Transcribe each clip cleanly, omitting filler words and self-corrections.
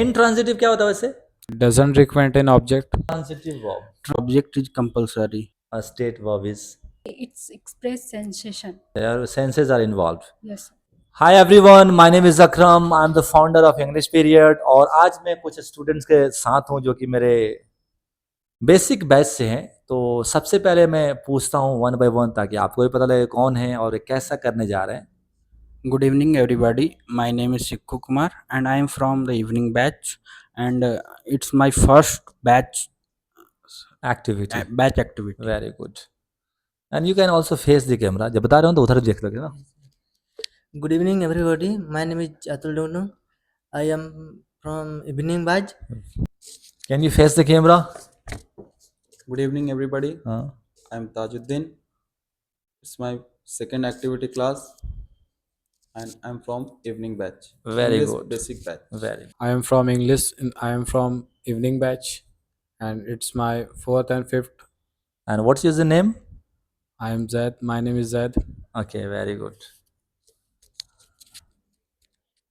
Intransitive क्या होता है वैसे? Doesn't require an object. Transitive verb. Object is compulsory. A state verb is It's express sensation. their senses are involved. Yes. Hi everyone, my name is Akram. I'm the founder of English Period और आज मैं कुछ students के साथ हूँ जो कि मेरे बेसिक बैच से हैं। तो सबसे पहले मैं पूछता हूँ वन बाय वन ताकि आपको भी पता लगे कौन है और कैसा करने जा रहे हैं। Good evening, everybody. My name is Sikhu Kumar, and I am from the evening batch, and it's my first batch activity activity. Very good and you can also face the camera. जब बता रहे हो तो उधर देख लोगे ना। Good evening, everybody. My name is Atul Donu. I am from Evening Batch. Can you face the camera? Good evening, everybody. हाँ I'm Tajuddin. It's my second activity class, and I'm from evening batch. Very English good. Basic batch. Very I am from English. I am from evening batch, and it's my fourth and fifth. And what's your name? I am Zaid. My name is Zaid. Okay very good.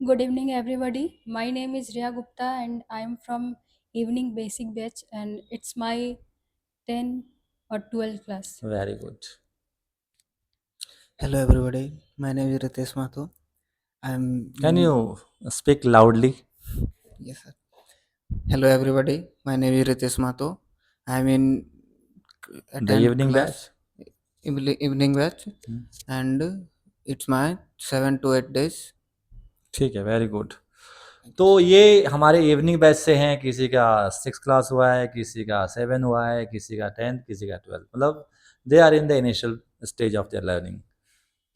Good evening, everybody. My name is Riya Gupta, and I am from Evening Basic Batch, and it's my 10 or 12 class. Very good. Hello, everybody. My name is Ritesh Mathur. I am. Can you speak loudly? Yes, sir. Hello, everybody. My name is Ritesh Mathur. I am in the 10th evening class, batch. evening batch, and it's my 7 to 8 days. ठीक है very good. तो ये हमारे evening batch से हैं। किसी का 6 class हुआ है, किसी का 7 हुआ है, किसी का 10, किसी का 12, मतलब they are in the initial stage of their learning.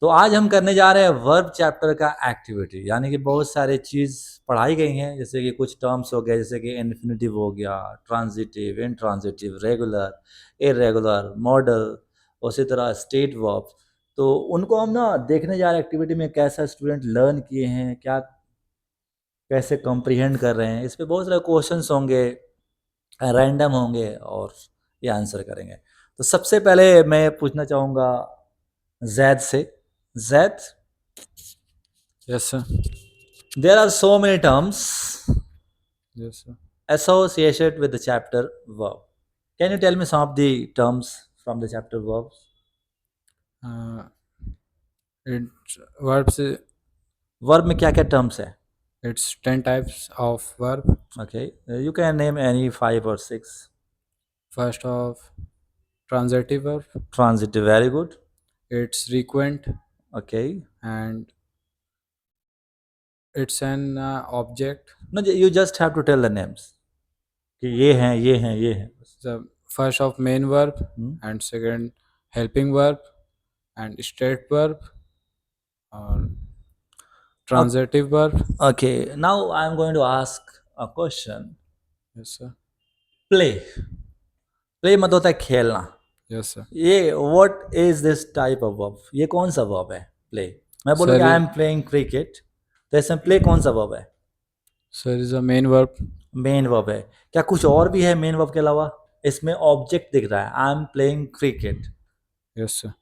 तो आज हम करने जा रहे हैं वर्ब चैप्टर का एक्टिविटी, यानी कि बहुत सारे चीज़ पढ़ाई गई हैं, जैसे कि कुछ टर्म्स हो गए, जैसे कि इन्फिनिटिव हो गया, transitive, intransitive, regular, irregular, model, उसी तरह स्टेट वर्ब। तो उनको हम ना देखने जा रहे हैं एक्टिविटी में कैसा स्टूडेंट लर्न किए हैं, क्या कैसे कॉम्प्रिहेंड कर रहे हैं। इस पे बहुत सारे क्वेश्चंस होंगे, रैंडम होंगे और ये आंसर करेंगे। तो सबसे पहले मैं पूछना चाहूँगा जैद से। Zaid, Yes, sir. there are so many terms Yes, sir. associated with the chapter verb. Can you tell me some of the terms from the chapter verbs? It's verbs. Verb में क्या क्या terms है? It's 10 types of verb. Okay, you can name any 5 or 6. First of transitive verb. Transitive, very good. It's frequent, Okay. and it's an object. No, you just have to tell the names. कि ये हैं, ये हैं, ये हैं। The first of main verb, and second helping verb, and straight verb, or transitive verb. Okay, now I am going to ask a question. Yes, sir. Play. Play मतलब होता है खेलना। Yes, sir. ये what is this type of verb? ये कौन सा verb है? Play. मैं बोलूँगा Sir, I am playing cricket, तो इसमें play कौन सा verb है? Sir is a main verb. Main verb है। क्या कुछ और भी है main verb के अलावा? इसमें object दिख रहा है, I am playing cricket। Yes, sir.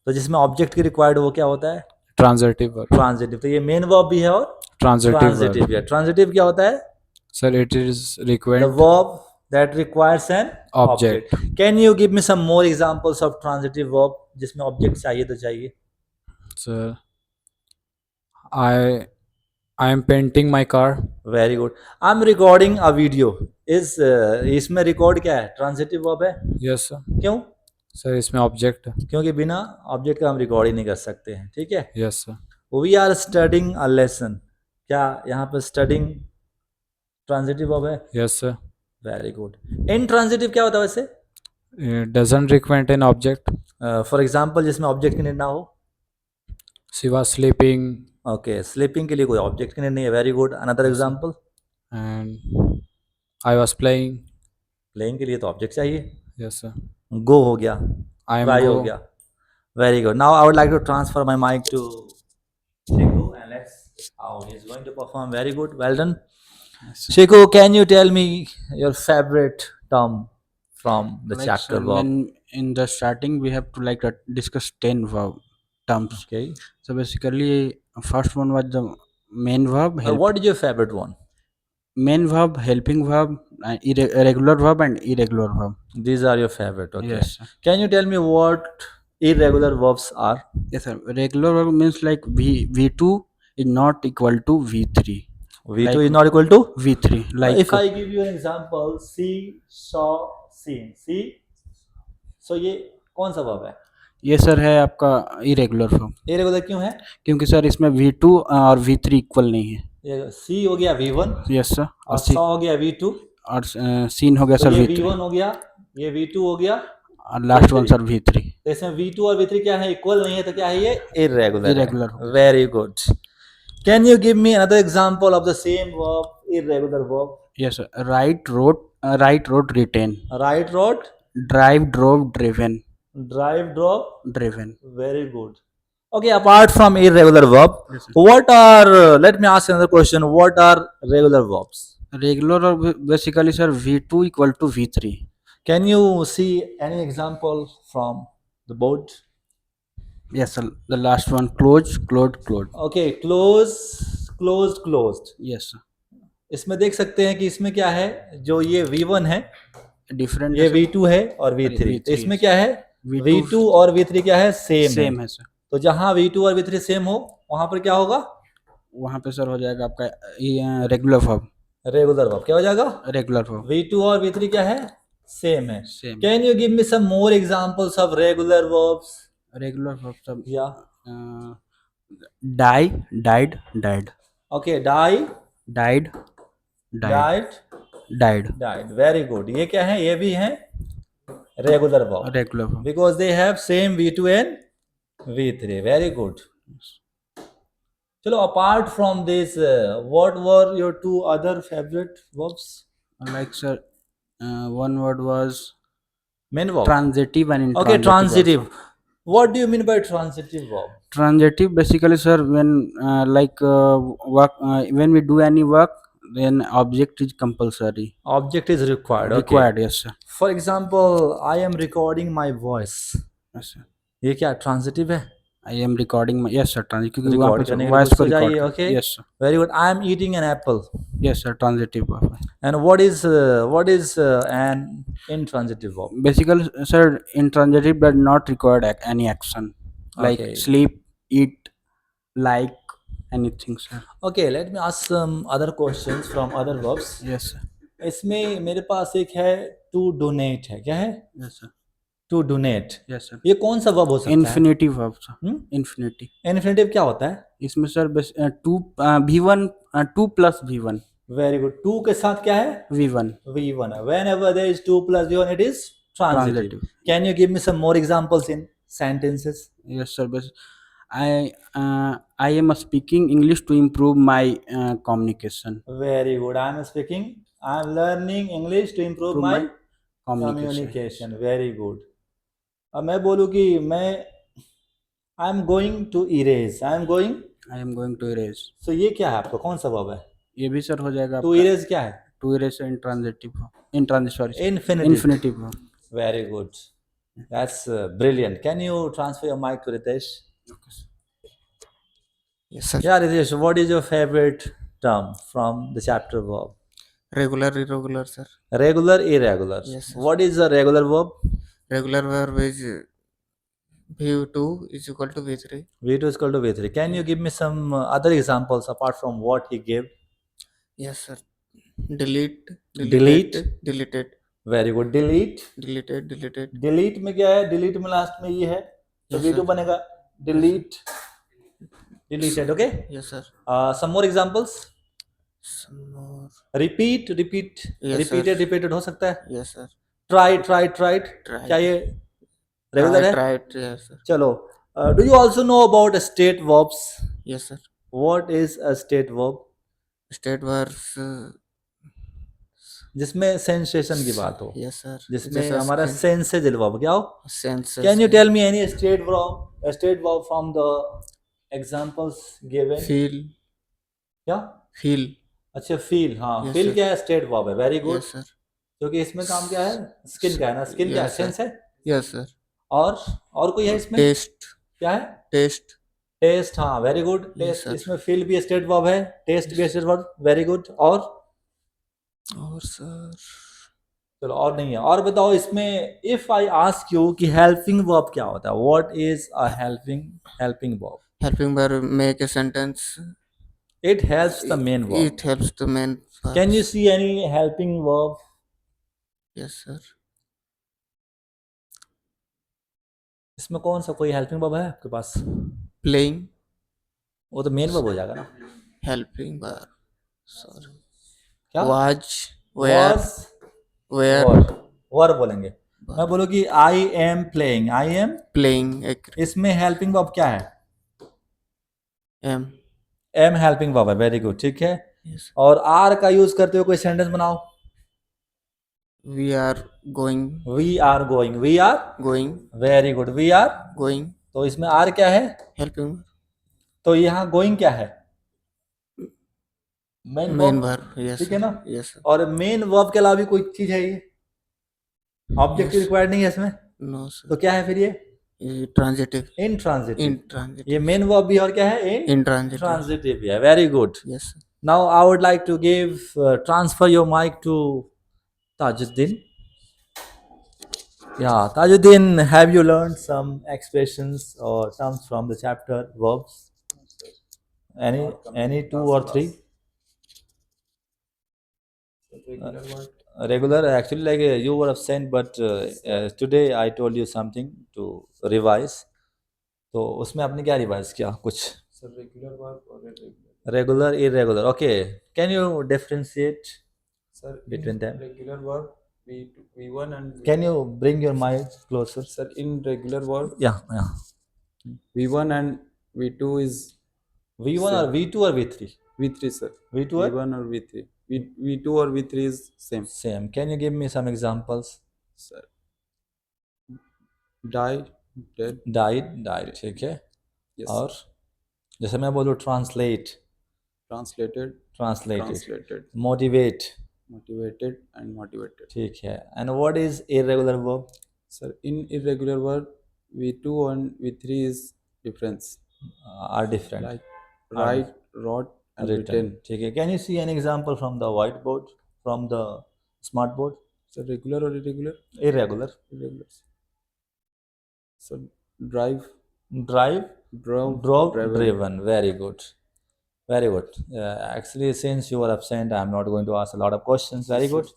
तो जिसमें object की required वो क्या होता है? Transitive verb. Transitive। तो ये main verb भी है और Transitive transitive verb. भी है। Transitive क्या होता है? Sir, it is The required verb that requires an object. Can you give me some more examples of transitive verb जिसमें object चाहिए तो चाहिए? Sir, I am painting my car. Very good. I'm recording a video. इसमें record क्या है? Transitive verb है? Yes, sir. क्यों? Sir, इसमें object है. क्योंकि बिना object का हम record ही नहीं कर सकते हैं, ठीक है? Yes, sir. We are studying a lesson. क्या यहाँ पर studying transitive verb है? Yes, sir. Very good. Intransitive क्या होता है वैसे? It doesn't require an object. For example जिसमें object की need ना हो? She was sleeping, Okay, sleeping के लिए कोई object की need नहीं है। Very good. Another example? and I was playing. Playing के लिए तो object चाहिए। Yes, sir. Go हो गया, I am try हो go. गया। Very good. Now I would like to transfer my mic to Shiku and let's how he's going to perform. Very good. Well done. Shiku, can you tell me your favorite term from the Like, chapter sir, verb? when in the starting we have to discuss 10 verb terms. Okay. So basically, first one was the main verb. What is your favorite one? main verb, helping verb, regular verb, and irregular verb. These are your favorite. Okay. Yes, sir. Can you tell me what irregular verbs are? Yes, sir. Regular verb means like V2 is not equal to V3. V2 Like is not equal to? V3. Like if I give you an example, see, saw, seen. See? So ये कौन सा verb है? ये sir है आपका irregular verb, Irregular क्यों है? क्योंकि सर इसमें V2 और V3 इक्वल नहीं है. ये C हो गया V1 यस सर. और saw हो गया V2. और सीन हो गया तो सर ये V3 V1 हो गया, ये V2 हो गया. और लास्ट वन सर V3. तो इसमें V2 और V3 क्या है? इक्वल नहीं है, तो क्या है ये? Irregular. Irregular हो गया. Very good. Can you give me another example of the same verb, irregular verb? Yes sir. Write wrote written. Write, wrote, drive drove driven. drive, drove. Driven. Very good. Okay, apart from irregular verb, what are, let me ask another question. What are regular verbs? Regular और basically sir V2 equal to V3. Can you see any example from the board? Yes sir. The last one close close. Okay, close, closed, closed. Yes sir. इसमें देख सकते हैं कि इसमें क्या है, जो ये V1 है, डिफरेंट ये V2 है और V3. V3 तो इसमें क्या है? V2 V2 और V3 क्या है? सेम है सर. तो जहां V2 और V3 सेम हो, वहां पर क्या होगा? वहाँ पे सर हो जाएगा आपका रेगुलर वर्ब. Regular verb. क्या हो जाएगा? Regular verb. V2 और V3 क्या है? सेम है. Same. Can you give me some more examples of regular verbs? Regular verb सब Yeah. Die died. Okay, die, died died, died. Very good. ये क्या है? ये भी है regular verb regular verb. because they have same V2 and V3. Very good. चलो, apart from this, what were your two other favorite verbs? Like sir, one word was Main verb. transitive and Okay, intransitive. transitive. What do you mean by transitive verb? Transitive basically sir when when we do any work then object is compulsory. Object is required. Okay. Required. Yes sir. For example, I am recording my voice. Yes sir. ये क्या transitive है? I am recording my. Yes sir. क्योंकि वहाँ Record पे करने के लिए voice कुछ को तो चाहिए. record. Okay. Yes sir. Very good. I am eating an apple. Yes sir. Transitive verb. And what is an intransitive verb? Basically sir intransitive does not require any action like Okay. sleep, eat, like anything sir. Okay, let me ask some other questions from other verbs. Yes sir. इसमें मेरे पास एक है to donate है. क्या है? Yes sir. To donate. Yes sir. ये कौन सा verb हो सकता है? Infinitive verb sir. हम्म? Infinitive. Infinitive क्या होता है? इसमें sir V1 2 plus V1. Very good. To के साथ क्या है? V1. V1. Whenever there is 2 plus V1, it is transitive. Transitive. Can you give me some more examples in sentences? Yes sir. I am speaking English to improve my communication. Very good. I am learning English to improve my communication. Very good. अब मैं बोलूँ कि I am going to erase. I am going. I am going to erase. So ये क्या है आपका? कौन सा verb है? ये भी सर हो जाएगा To erase क्या है? to erase intransitive. Infinitive. verb. Very good. That's brilliant. Can you transfer your mic to Ritesh? Yes, sir. Yeah, Ritesh, what is your favorite term from the chapter verb? Regular, irregular, sir. Regular, irregular. Yes, sir. What is a regular verb? Regular verb is V2 is equal to V3. V2 is equal to V3. Can you give me some other examples apart from what he gave? Yes, sir. Delete, Delete. deleted, Very good. Delete. deleted, deleted. Delete में क्या है? Delete में last में ये है, तो Yes, V2 sir. बनेगा delete. Deleted. Okay. Yes, sir. Some more examples. Some more. Repeat. Yes, Repeated हो सकता है. Yes, sir. Tried. Tried. क्या ये regular है? Tried. Yes, sir. चलो. Do you also know about state verbs? Yes, sir. What is a state verb? State verbs. जिसमें sensation की बात हो, Yes, sir. जिसमें हमारा sensation verb क्या हो? Senses. Can you tell me any state verb from the examples given? Feel. क्या? Feel. अच्छा, feel. हाँ, Yes, feel sir. क्या है? State verb है. Very good. Yes, sir. क्योंकि इसमें काम क्या है? Skin का है ना? Skin क्या है? Yes, sir. Sense है. Yes, sir. और कोई है इसमें? Taste. क्या है? Taste. टेस्ट. हाँ, very good. Yes, taste. sir. इसमें फील भी स्टेट वर्ब है, टेस्ट भी स्टेट वर्ब. Very good. और और सर चलो और नहीं है। और बताओ इसमें इफ आई आस्क यू कि हेल्पिंग वर्ब क्या होता है, what is a helping verb? helping verb make a sentence. It helps the main verb. It helps the main can you verbs. See any helping verb? Yes, sir. इसमें कौन सा कोई helping verb है आपके पास? Playing, वो तो main verb हो जाएगा ना। helping verb. Sorry. क्या? Was, where, was where, verb बोलेंगे। मैं बोलूँ कि I am playing, I am, playing, इसमें हेल्पिंग वर्ब क्या है? am. एम हेल्पिंग वर्ब है, वेरी गुड, ठीक है। Yes. और आर का यूज करते हुए कोई सेंटेंस बनाओ। We are going, we are going, we are, going, very good, we are. going, तो इसमें आर क्या है? helping, तो यहाँ गोइंग क्या है? Main main verb, verb. Yes, ठीक है sir. ना। Yes, sir. और मेन वर्ब के अलावा भी कोई चीज है ये? Object Yes. रिक्वायर्ड नहीं है इसमें, No, sir. तो क्या है फिर ये? Transitive. Intransitive, Intransitive. ये मेन वर्ब भी और क्या है? Intransitive. इंट्रांजिटिव भी है, very good. Yes, sir. Now I would like to transfer your mic to Tajuddin. Yeah, Tajuddin, have you learned some expressions or terms from the chapter verbs? Any two or three? Regular, actually, like you were absent, but today I told you something to revise. तो उसमें आपने क्या revise किया कुछ? Sir, regular verb or irregular? Regular, irregular, okay. Can you differentiate Sir, between in them? regular verb, V1 and Can you bring your mic closer? Sir, in regular verb, Yeah. V1 and V2 is V1 or same. V2 or V3? V3, sir. V2 or V1 or V3. V2 or V3 is same. same. Can you give me some examples? Sir, die, dead. Died, ठीक है। Yes. और जैसे मैं बोलूँ translate, Translated, translated, translated. Motivate, Motivated and motivated. ठीक है। And what is irregular verb? Sir, in irregular verb, V2 and V3 is difference. Are different, Like write, wrote, and written, written. ठीक है। Can you see an example from the white board, from the smart board? Sir, regular or irregular? Irregular, Irregular. So, drive, drive, drove, drove, driven. driven, very good, very good. Actually, since you were absent, I'm not going to ask a lot of questions. Very good.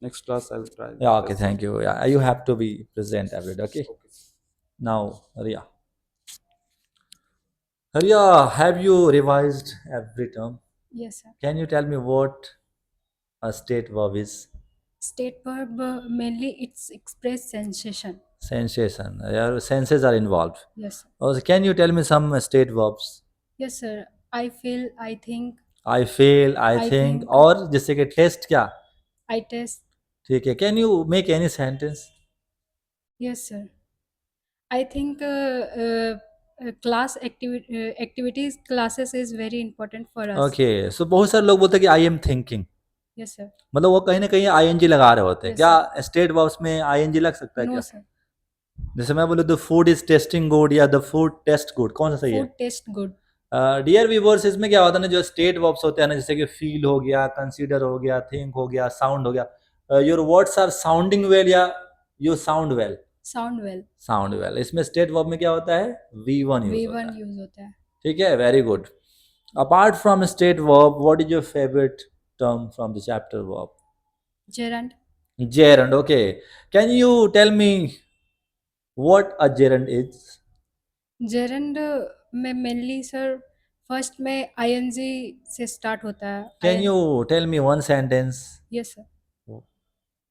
Next class, I will try. Yeah, okay, thank you. Yeah, you have to be present every day, okay? Okay. Now, Ria, have you revised every term? Yes, sir. Can you tell me what a state verb is? State verb mainly it's express sensation. Sensation. Your senses are involved. Yes, sir. Also, can you tell me some state verbs? Yes, sir. I feel, I think, I feel, I I think, think. और जिससे कि test क्या, I test. ठीक है। Can you make any sentence? Yes, sir. I think activities classes is very important for us. Okay, so बहुत सारे लोग बोलते हैं कि I am thinking, Yes, sir. मतलब वो कहीं ना कहीं आईएनजी लगा रहे होते हैं। Yes, क्या स्टेट वर्ब्स में आईएनजी लग सकता है No, क्या? sir. जैसे मैं बोलूँ the food is tasting good या द फूड टेस्ट गुड, कौन सा सही है? Food taste good. Dear viewers, इसमें क्या होता है ना, जो स्टेट वर्ब्स होते हैं ना, जैसे कि फील हो गया, कंसीडर हो गया, थिंक हो गया, साउंड हो गया, your words are sounding well या you sound well? Sound well. Sound well. इसमें स्टेट वर्ब में क्या होता है? V1 यूज होता V1 है, use होता है. ठीक है, very good. Apart from state verb, what is your favourite term from the chapter verb? Gerund. Gerund, okay. Can you tell me what a gerund is? Gerund में mainly sir first में ing से start होता है. Can you tell me one sentence? Yes, sir.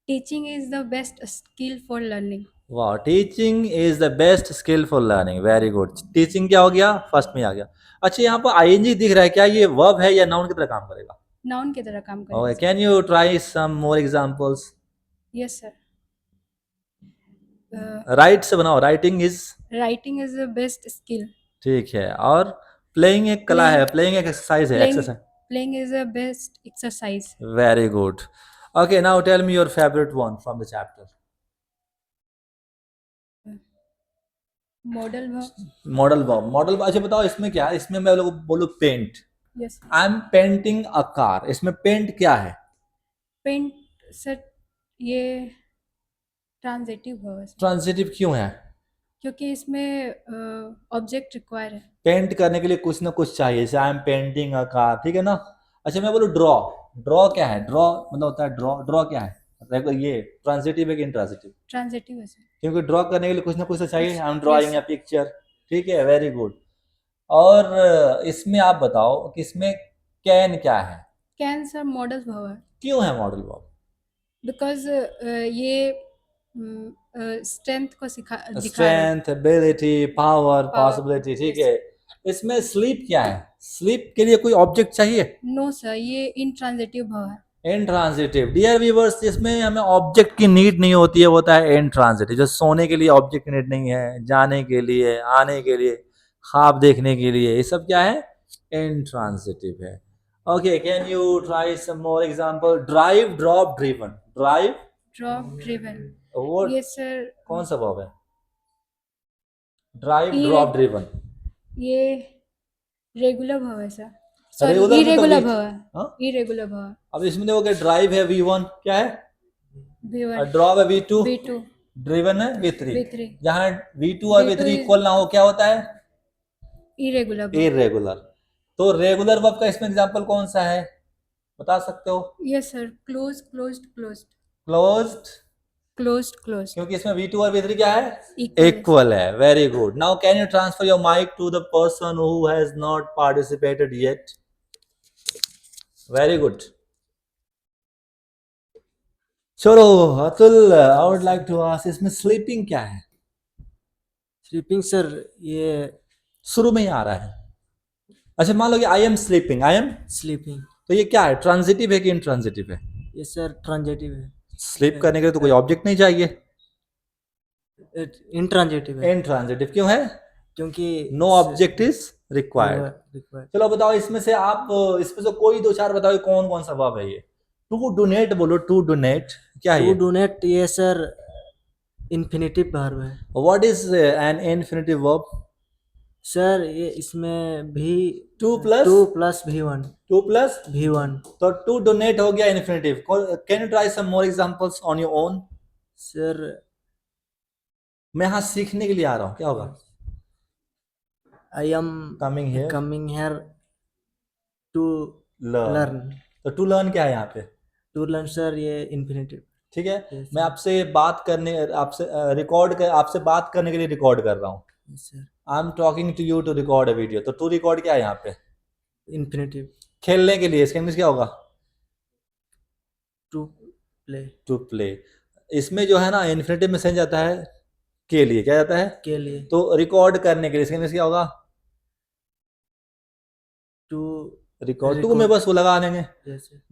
Teaching is the best skill for learning. Wow, teaching is the best skill for learning. Very good. Teaching क्या हो गया? First में आ गया। अच्छा, यहाँ पर ing दिख रहा है, क्या ये वर्ब है या नाउन की तरह काम करेगा? Noun की तरह काम करेगा. Okay, can you try some more examples? Yes, sir. Write से बनाओ, writing is, Writing is the best skill. ठीक है। और playing एक कला है, playing एक exercise है, Playing, exercise. playing is the best exercise. Very good. Okay, now tell me your favorite one from the chapter. Modal verb. Modal verb, अच्छा बताओ इसमें क्या है? इसमें मैं लोग बोलूँ paint, Yes. I am painting a car, इसमें पेंट क्या है? पेंट सर ये ट्रांजिटिव है इसमें, ट्रांजिटिव क्यों है? क्योंकि इसमें ऑब्जेक्ट रिक्वायर है। पेंट करने के लिए कुछ ना कुछ चाहिए, जैसे आई एम पेंटिंग अ कार, ठीक है ना। अच्छा मैं बोलूँ ड्रॉ, ड्रॉ क्या है? ड्रॉ मतलब होता है ड्रॉ, ड्रॉ क्या है? मतलब ये ट्रांजिटिव है कि इंट्रांजिटिव? ट्रांजिटिव है सर। क्योंकि ड्रॉ करने के लिए कुछ ना कुछ तो चाहिए, I M Yes. Drawing a picture, ठीक है, वेरी गुड। और इसमें आप बताओ कि इसमें कैन क्या है? कैन सर मॉडल वर्ब है, क्यों है मॉडल वर्ब? बिकॉज ये स्ट्रेंथ को दिखा रहा है। Strength, ability, power, Power, possibility, ठीक yes. है। इसमें स्लीप क्या है? स्लीप के लिए कोई ऑब्जेक्ट चाहिए? नो सर, ये इंट्रांजिटिव वर्ब है। इंट्रांजिटिव, डियर व्यूअर्स, इसमें हमें ऑब्जेक्ट की नीड नहीं होती है, वो होता है इंट्रांजिटिव। जो सोने के लिए ऑब्जेक्ट की नीड नहीं है, जाने के लिए, आने के लिए, ख्वाब देखने के लिए, ये सब क्या है? इंट्रांजिटिव है। Okay, can you try some more example? Drive, drop, driven. Drive drop driven, वो ये सर कौन सा वर्ब है? Drive, Irre- drop, driven. ये रेगुलर वर्ब है सर, सॉरी Regular में तो इरेगुलर with- वर्ब हाँ? है, इरेगुलर वर्ब अब इसमें देखो कि ड्राइव है V1, क्या है? V1 ड्रॉप है V2, V2 ड्रिवन है V3। V3 जहाँ V2 और V2 V3 is- इक्वल ना हो, क्या होता है? Irregular verb. इरेगुलर। तो रेगुलर वर्ब का इसमें एग्जांपल कौन सा है, बता सकते हो? Yes sir, close closed closed closed, closed closed क्योंकि इसमें V2 और V3 क्या है? Equal. इक्वल है। Very good. Now can you transfer your mic to the person who has not participated yet? Very good. चलो Atul, I would like to ask, इसमें sleeping क्या है? स्लीपिंग सर ये शुरू में ही आ रहा है। अच्छा मान लो कि I am sleeping, I am, sleeping, तो ये क्या है? ट्रांजिटिव है कि इंट्रांजिटिव है? ये सर ट्रांजिटिव है, स्लीप करने के लिए तो कोई ऑब्जेक्ट नहीं चाहिए। इंट्रांजिटिव है, इंट्रांजिटिव क्यों है? क्योंकि no object is required. Required. चलो बताओ इसमें से आप, इसमें से कोई दो चार बताओ कौन कौन सा वर्ब है ये? टू डोनेट बोलो, टू डोनेट क्या है टू ये? डोनेट ये सर इन्फिनिटिव वर्ब है what is an infinitive verb? Sir, ये इसमें भी two plus two plus V1 V1, तो टू डोनेट हो गया infinitive. Can you try some more examples on your own? Sir मैं यहाँ सीखने के लिए आ रहा हूँ, क्या होगा? I am coming here coming here to learn. Learn. तो टू लर्न क्या है यहाँ पे? टू लर्न सर ये इन्फिनिटिव। ठीक है। Yes, मैं sir. आपसे बात करने, आपसे बात करने के लिए रिकॉर्ड कर रहा हूँ। Sir I am talking to you to record a video. तो टू रिकॉर्ड क्या है यहाँ पे? इन्फिनिटिव। खेलने के लिए, इसका इंग्लिश क्या होगा? To play to play. इसमें जो है ना इन्फिनिटिव में सेंस जाता है के लिए, क्या जाता है? के लिए। तो रिकॉर्ड करने के लिए इसका इंग्लिश क्या होगा? To record. टू में बस वो लगा देंगे।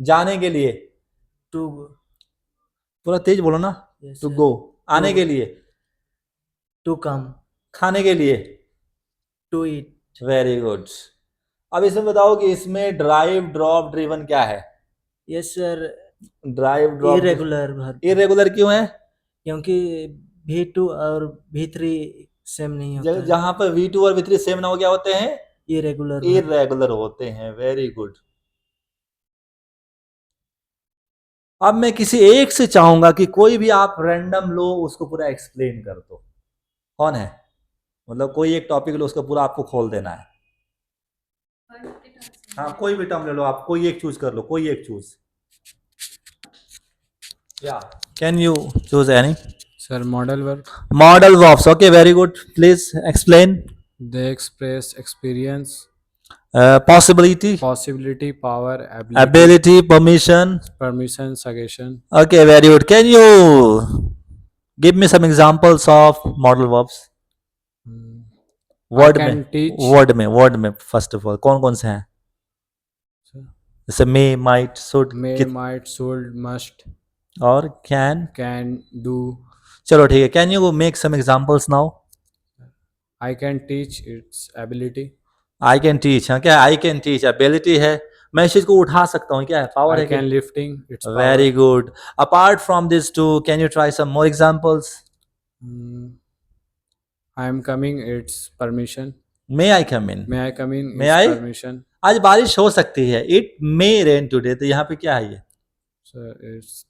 जाने के लिए टू पूरा तेज बोलो ना। टू गो, आने के लिए। टू कम, खाने के लिए। To eat. Very good. अब इसमें बताओ कि इसमें ड्राइव, ड्रॉप, ड्रिवन क्या है? Yes sir, drive, drop, irregular verb, irregular क्यों है? क्योंकि V2 और V3 सेम नहीं होता है। जहां पर V2 और V3 सेम ना हो, क्या होते हैं? इरेगुलर इरेगुलर होते हैं। Very good. अब मैं किसी एक से चाहूंगा कि कोई भी आप रैंडम लो, उसको पूरा एक्सप्लेन कर दो। कौन है? मतलब कोई एक टॉपिक लो, उसका पूरा आपको खोल देना है। हाँ, कोई भी टर्म ले लो आप, कोई एक चूज कर लो, कोई एक चूज। या can you choose any? Sir, model verb. Modal verbs, okay, very good. Please explain. They express experience, possibility, possibility, power, ability, ability, permission. permission, suggestion. Okay, very good. Can you give me some examples of modal verbs? Hmm. Word I में, can teach. word में first of all कौन कौन से हैं? जैसे may, might, should, May, might, should, must, और can. do. चलो ठीक है। Can you make some examples now? I can teach, its ability. I can teach, हाँ क्या? I can teach, ability है। मैं इस चीज को उठा सकता हूँ, क्या है? पावर I है क्या? can lifting, its power. Very good. Apart from these two, can you try some more examples? Hmm. I am coming, its permission. May I come in? May I come in? May its I? permission. आज बारिश हो सकती है। It may rain today, तो यहाँ पे क्या है ये? Sir, it's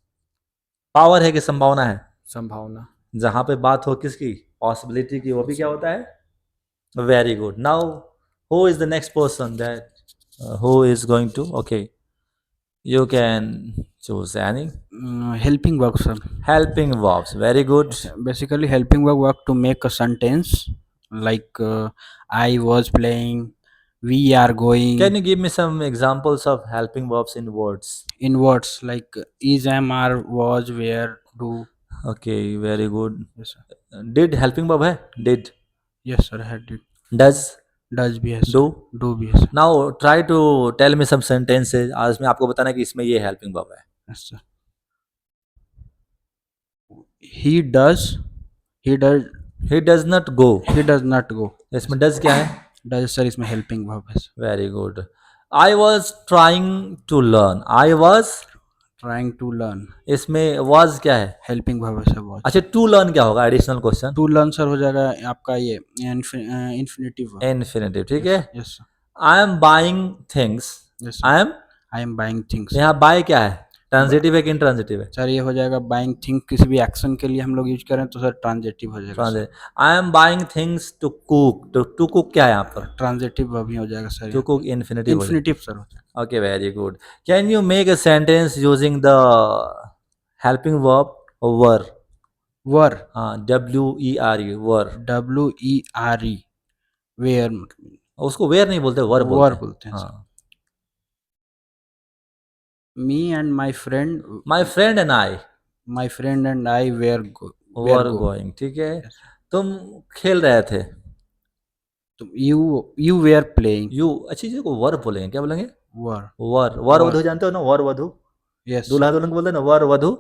पावर है कि संभावना है? संभावना. जहां पे बात हो किसकी, पॉसिबिलिटी की, वो भी क्या होता है? Very good. Now who is the next person that who is going to, okay, you can choose any. Helping verb, sir. Helping verbs, very good. Basically, helping verb to make a sentence like I was playing, we are going. Can you give me some examples of helping verbs in words? In words like is, am, are, was, were, do. Okay, very good. Yes, sir. Did helping verb है? Did. Yes, sir. Had it. Does. Does भी है, sir. Do. Do भी है, sir. Now try to tell me some sentences. आज में आपको बताना है कि इसमें ये helping verb है. Yes, sir. He does. He does. He does not go. He does not go. इसमें does क्या है? Does, sir, इसमें helping verb है, sir. Very good. I was trying to learn. I was. Trying to learn. इसमें was क्या है? Helping verb है, sir. Was. अच्छा, to learn क्या होगा? Additional question. To learn, sir, हो जाएगा आपका ये infinitive verb. Infinitive, ठीक है? Yes, sir. I am buying things. Yes, sir. I am. I am buying things. यहाँ buy क्या है? ट्रांजिटिव है कि इंट्रांजिटिव है? सर ये हो जाएगा बाइंग थिंग, किसी भी एक्शन के लिए हम लोग यूज करें तो सर ट्रांजिटिव हो जाएगा. Transitive. I am buying things to cook. To cook क्या है यहाँ पर? ट्रांजिटिव भी हो जाएगा sir. To cook infinitive. Infinitive sir हो जाएगा. Okay, very good. Can you make a sentence using the helping verb were? Were. हाँ, WERE, वर. WERE. वेयर. उसको वेयर नहीं बोलते, वर बोलते हैं. हाँ. Me and my friend. My friend and I. My friend and I were going, ठीक है. तुम खेल रहे थे. तो यू वेयर प्लेइंग. यू अच्छी चीज को वर बोलेंगे, क्या बोलेंगे? वर. वर वधु जानते हो ना? वर वधु. यस. दूल्हा दुल्हन को बोलते हैं ना वर वधु.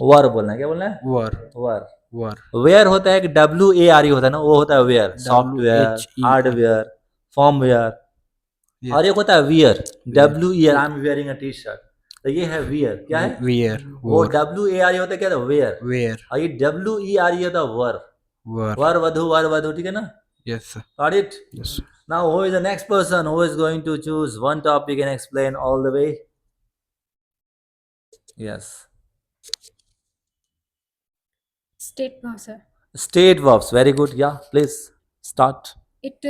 वर बोलना है, क्या बोलना है? वर. वर. वर. वेयर होता है कि WARE होता है ना, वो होता है वेयर. Software, hardware, firmware. और एक होता है wear. WER, I am wearing a T shirt. तो ये है वियर. क्या है? वियर. वो WARE होता है, क्या था? वेयर. वेयर. और ये WERE होता है वर. वर. वर वधु, ठीक है ना? Yes sir. Got it? Yes. Now who is the next person who is going to choose one topic and explain all the way? Yes. State verb, sir. State verbs, very good. Yeah, please start. It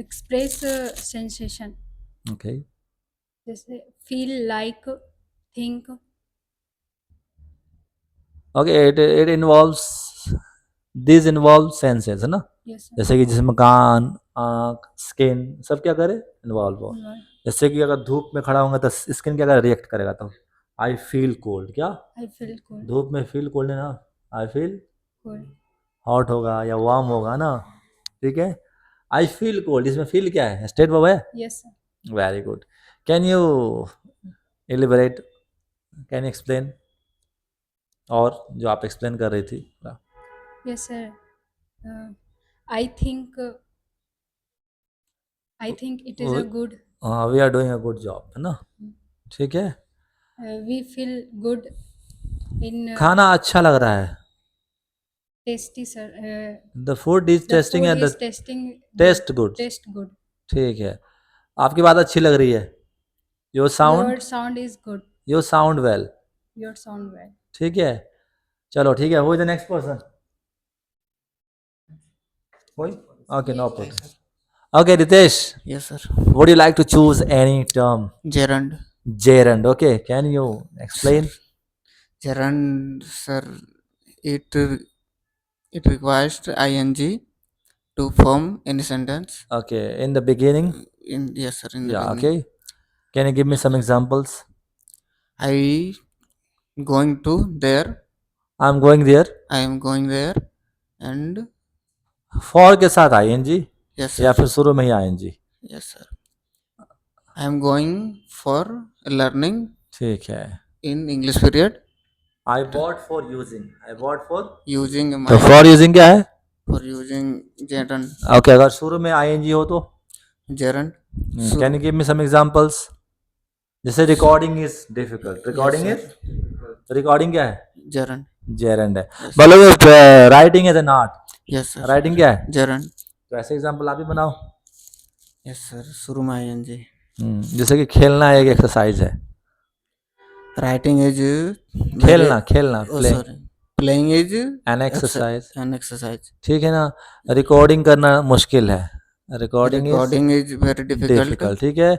express sensation. Okay. जैसे feel like, think. Okay, it involves, these involve senses, है ना? Yes, sir. जैसे कि जिसमें कान, आँख, skin सब क्या करे? इन्वॉल्व हो. Right. जैसे कि अगर धूप में खड़ा होगा तो स्किन क्या करे? रिएक्ट करेगा. तो आई फील कोल्ड. क्या? I feel cold. धूप में फील कोल्ड है ना, आई फील Cold. हॉट होगा या वार्म होगा ना, ठीक है? आई फील कोल्ड, इसमें फील क्या है? स्टेट वर्ब है. Yes, sir. Very good. Can you elaborate, can you explain? और जो आप एक्सप्लेन कर रही थी. Yes, sir. I think it is a good. We are doing a good job, है ना? ठीक है. We feel good in खाना अच्छा लग रहा है. tasty, sir. The food is The testing food and is the tasting. Taste good. Taste good. ठीक है. आपकी बात अच्छी लग रही है. Your sound, Your sound is good. Your sound well. Your sound well. ठीक है. चलो ठीक है. Who is the next person? कोई? Okay, no problem. Okay, Ritesh, Yes, sir. would you like to choose any term? Gerund. Gerund, okay. Can you explain? Gerund, sir. It requires ing to form any sentence. Okay, in the beginning? Yes, sir. In the Yeah, beginning. okay. Can you give me some examples? I going to there. I'm going there. I am going there. And For के साथ ing yes, sir. या फिर शुरू में ही ing? Yes, sir. I am going for learning ठीक है. in English period I bought for using. I bought for. using my तो for using क्या है? for using gerund. Okay, अगर शुरू में ing हो तो? Gerund. Can you give me some examples? जैसे recording is difficult. Recording Yes, is? Recording क्या है? Gerund. Gerund है. बोलोगे writing is an art. Yes, sir. Writing क्या है? Gerund. तो ऐसे एग्जाम्पल आप ही बनाओ. Yes, sir. शुरू में ing. जैसे कि खेलना एक एक्सरसाइज है. Writing is खेलना खेलना oh play sorry, playing is an exercise, an exercise. ठीक है ना। रिकॉर्डिंग करना मुश्किल है, recording is Recording is very difficult. Difficult, ठीक है।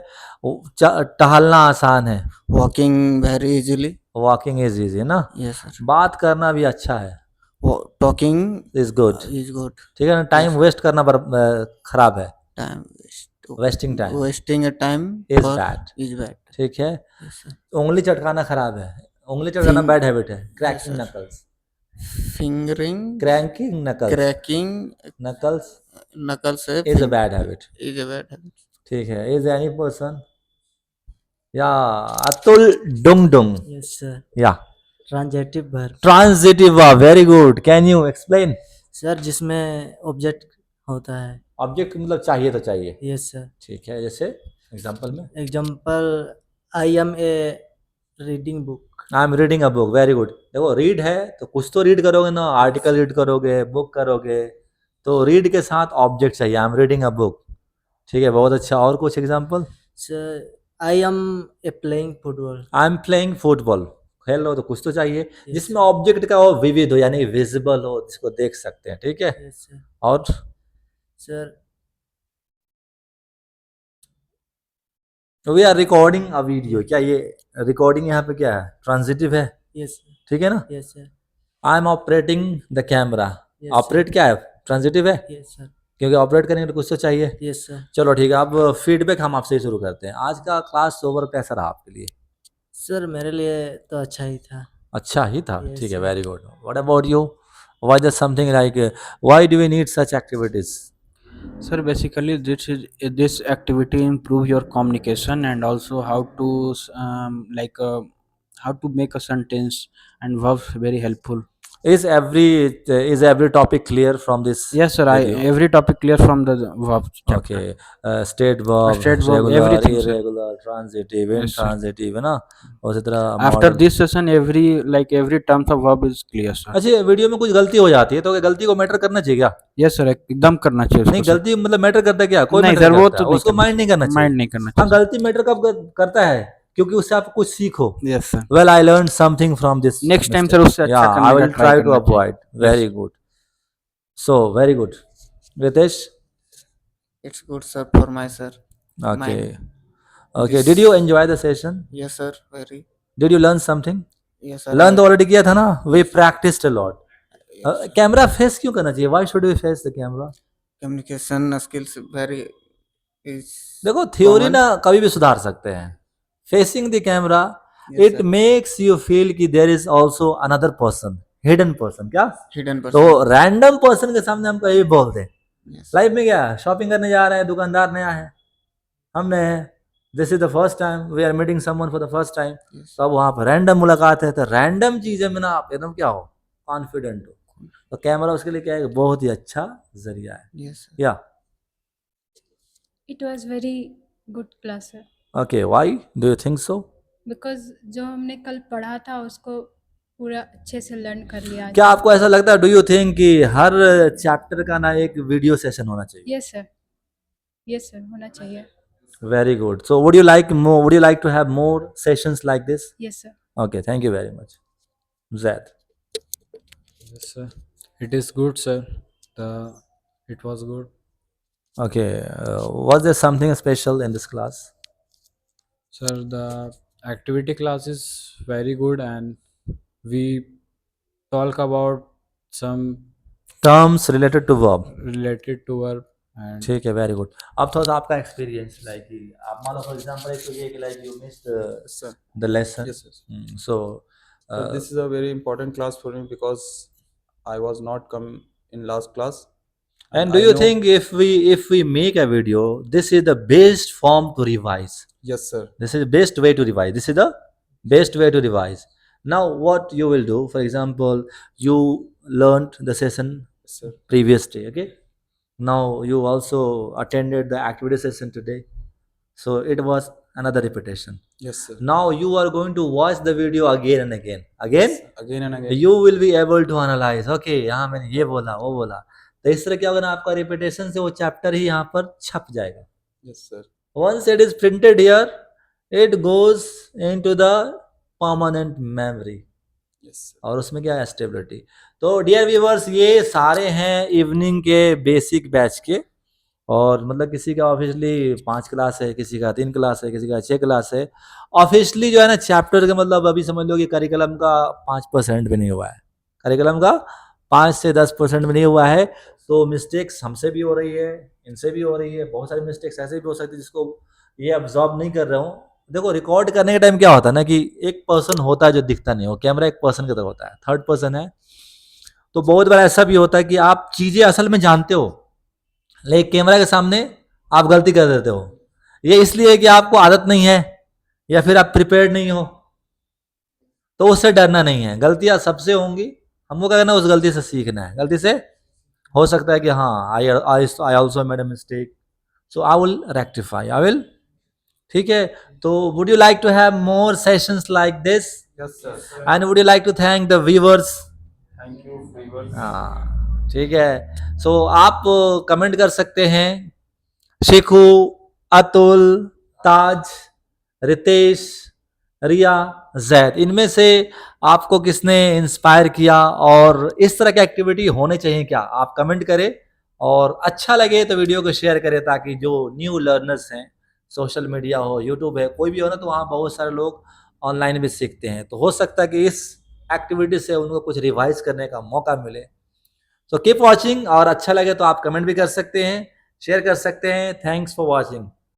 टहलना आसान है, Walking very easily. Walking is easy ना। Yes sir. बात करना भी अच्छा है, Talking is good, is good. ठीक है ना। टाइम वेस्ट करना खराब है, Time waste. Wasting time Wasting a time is for bad, is bad. ठीक है। Yes sir. उंगली चटकाना खराब है, उंगली चटकाना बैड हैबिट है। Cracking sir. Knuckles, Fingering, cracking knuckles, cracking knuckles knuckles is a bad habit, is a bad habit. ठीक है। Is any person या अतुल डुंग डुंग Yes sir. या transitive verb transitive verb, very good. Can you explain? Sir जिसमें object होता है। Object मतलब चाहिए तो चाहिए, यस सर। ठीक है। जैसे एग्जांपल में example I am a reading book. I am reading a book, very good. देखो रीड है तो कुछ तो रीड करोगे ना, आर्टिकल रीड करोगे, बुक करोगे, तो रीड के साथ ऑब्जेक्ट चाहिए। I am reading a book, ठीक है, बहुत अच्छा। और कुछ example? Sir I am a playing football. I am playing football, खेल लो तो कुछ तो चाहिए Yes, जिसमें ऑब्जेक्ट का वो विविध हो, यानी विजिबल हो, जिसको देख सकते हैं, ठीक है। Yes sir. और sir we are recording a video, क्या ये रिकॉर्डिंग यहाँ पे क्या है? ट्रांजिटिव है, यस ठीक है ना। Yes sir. I M operating the camera, Yes, operate क्या है? ट्रांजिटिव है, यस सर। क्योंकि ऑपरेट करेंगे तो कुछ तो चाहिए। Yes sir. चलो ठीक है, अब फीडबैक हम आपसे ही शुरू करते हैं। आज का क्लास ओवर कैसा रहा आपके लिए? सर मेरे लिए तो अच्छा ही था। अच्छा ही था, Yes, ठीक है, sir. Very good. What about you? Why the something like why do we need such activities? Sir, basically this activity improve your communication and also how to how to make a sentence and verbs very helpful. Is every topic clear from this Yes sir, video? every topic clear from the verb chapter. Okay, state verb, State verb, regular, everything, sir. irregular, transitive, Yes, sir. intransitive, है ना। उसी तरह After modal. this session every terms of verb is clear sir. अच्छा, video में कुछ गलती हो जाती है तो क्या गलती को मैटर करना चाहिए क्या? Yes sir, एकदम करना चाहिए नहीं, उसको, sir. गलती मतलब मैटर करता है क्या? कोई नहीं मैटर सर, नहीं वो करता, तो नहीं उसको करना माइंड नहीं करना चाहिए। माइंड नहीं करना हाँ, चाहिए। गलती मैटर कब करता है? क्योंकि उससे आप कुछ सीखो। Yes sir. Well, I learn something from this. Next time sir उससे अच्छा करने आई का विल try ट्राई टू करना चाहिए। Avoid. Very good, so very good. Ritesh? It's good, sir, for my sir. Okay. Mine. Okay. This- Did you enjoy the session? Yes, sir. Very. Did you learn something? Yes, sir. Learn तो already किया था ना? We practiced a lot. Camera face क्यों करना चाहिए? Why should we face the camera? Communication skills very is. देखो, theory common. ना कभी भी सुधार सकते हैं। Facing the camera Yes, it sir. Makes you feel कि there is also another person, hidden person. क्या? Hidden तो person. रैंडम पर्सन के सामने हम कभी भी बोल दें। Yes. लाइफ में क्या है? शॉपिंग करने जा रहे हैं, दुकानदार नया है, हम नए हैं, this is the first time we are meeting someone for the first time. Yes. तो अब वहाँ पर रैंडम मुलाकात है, तो रैंडम चीजें में ना आप एकदम क्या हो, कॉन्फिडेंट हो। तो कैमरा उसके लिए क्या है? बहुत ही अच्छा जरिया है। Yes, sir. या It was very good class sir, okay, why do you think so? because जो हमने कल पढ़ा था उसको पूरा अच्छे से लर्न कर लिया आज। क्या आपको ऐसा लगता है, डू यू थिंक कि हर चैप्टर का ना एक वीडियो सेशन होना चाहिए? यस सर, यस सर, होना चाहिए। Very good. So would you like to have more sessions like this? Yes sir. Okay, thank you very much. Zed? Yes sir, it is good sir, it was good. Okay, was there something special in this class? Sir, the activity class is very good and we talk about some Terms related to verb. related to verb and ठीक है, very good. अब थोड़ा सा आपका experience, like आप मान लो for example एक तो ये कि like you missed Sir. The lesson. Yes, sir. So So this is a very important class for me because I was not come in last class. and do I you know- think if we make a video, this is the best form to revise? Yes, sir. This is the best way to revise. This is the best way to revise. Now, what you will do, for example, you learned the session Yes, sir. previous day, okay? Now, you also attended the activity session today. So, it was another repetition. Yes, sir. Now, you are going to watch the video again and again. Again, Again and again. you will be able to analyze, okay, यहाँ मैंने ये बोला, वो बोला। तो इस तरह क्या होगा ना, आपका repetition से वो chapter ही यहाँ पर छप जाएगा। Yes, sir. Once it is printed here, it goes into the permanent memory, Yes, sir. और उसमें क्या है, स्टेबिलिटी। तो डियर व्यूवर्स, ये सारे हैं इवनिंग के बेसिक बैच के, और मतलब किसी का ऑफिशियली 5 क्लास है, किसी का 3 क्लास है, किसी का 6 क्लास है। ऑफिशियली जो है ना चैप्टर के मतलब अभी समझ लो कि करिकुलम का 5% भी नहीं हुआ है, करिकुलम का 5 से 10% भी नहीं हुआ है। तो मिस्टेक्स हमसे भी हो रही है, इनसे भी हो रही है, बहुत सारी मिस्टेक्स ऐसे भी हो सकती है जिसको ये ऑब्जॉर्व नहीं कर रहा हूँ। देखो रिकॉर्ड करने के टाइम क्या होता है ना कि एक पर्सन होता है जो दिखता नहीं हो, कैमरा एक पर्सन की तरह होता है, थर्ड पर्सन है। तो बहुत बार ऐसा भी होता है कि आप चीज़ें असल में जानते हो, लेकिन कैमरा के सामने आप गलती कर देते हो। ये इसलिए कि आपको आदत नहीं है या फिर आप प्रिपेयर्ड नहीं हो। तो उससे डरना नहीं है, गलतियां सबसे होंगी, हमको क्या करना है, उस गलती से सीखना है। गलती से हो सकता है कि हाँ I also made a mistake, so I will rectify, I will, ठीक है। तो would you like to have more sessions like this, Yes, sir. And would you like to thank the viewers? Thank you, viewers. हाँ ठीक है। सो आप comment कर सकते हैं, शिखू, अतुल, ताज, रितेश, रिया, जैद, इनमें से आपको किसने इंस्पायर किया और इस तरह की एक्टिविटी होने चाहिए क्या, आप कमेंट करें। और अच्छा लगे तो वीडियो को शेयर करें, ताकि जो न्यू लर्नर्स हैं, सोशल मीडिया हो, यूट्यूब है, कोई भी हो ना, तो वहाँ बहुत सारे लोग ऑनलाइन भी सीखते हैं, तो हो सकता है कि इस एक्टिविटी से उनको कुछ रिवाइज करने का मौका मिले। सो कीप वॉचिंग, और अच्छा लगे तो आप कमेंट भी कर सकते हैं, शेयर कर सकते हैं। Thanks for watching.